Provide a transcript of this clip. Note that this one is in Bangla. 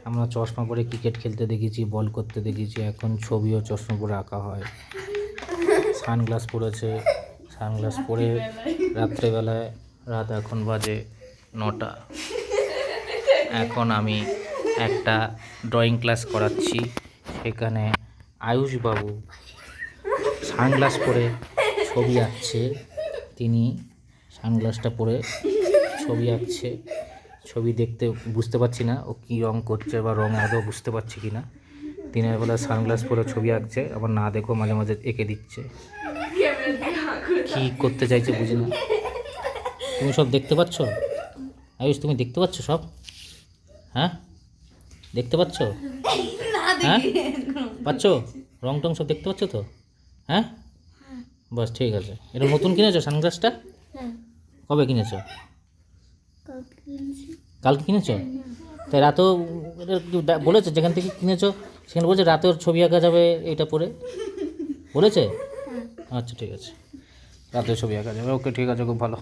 আমরা চশমা পরে ক্রিকেট খেলতে দেখেছি, বল করতে দেখেছি, এখন ছবিও চশমা পরে আঁকা হয়। সানগ্লাস পরেছে, সানগ্লাস পরে রাত্রেবেলায়, রাত এখন বাজে 9টা। এখন আমি একটা ড্রয়িং ক্লাস করাচ্ছি। সেখানে আয়ুষবাবু সানগ্লাস পরে ছবি আঁকছে। তিনি সানগ্লাসটা পরে ছবি আঁকছে। ছবি দেখতে বুঝতে পারছি না ও কী রঙ করছে বা রঙ আদৌ বুঝতে পারছি কি না। দিনের বেলা সানগ্লাস পরে ছবি আঁকছে, আবার না দেখো মাঝে মাঝে এঁকে দিচ্ছে। কী করতে চাইছে বুঝি না। তুমি সব দেখতে পাচ্ছ আয়ুষ? তুমি দেখতে পাচ্ছ সব? হ্যাঁ, দেখতে পাচ্ছ? হ্যাঁ, পাচ্ছ? রং টং সব দেখতে পাচ্ছ তো? হ্যাঁ, বাস ঠিক আছে। এটা নতুন কিনেছো সানগ্লাসটা? কবে কিনেছো? কালকে কিনেছো? তাই রাতেও বলেছে যেখান থেকে কিনেছো সেখানে বলছে রাতেও ছবি আঁকা যাবে এটা পরে বলেছে? আচ্ছা ঠিক আছে, রাতেও ছবি আঁকা যাবে। ওকে ঠিক আছে, খুব ভালো।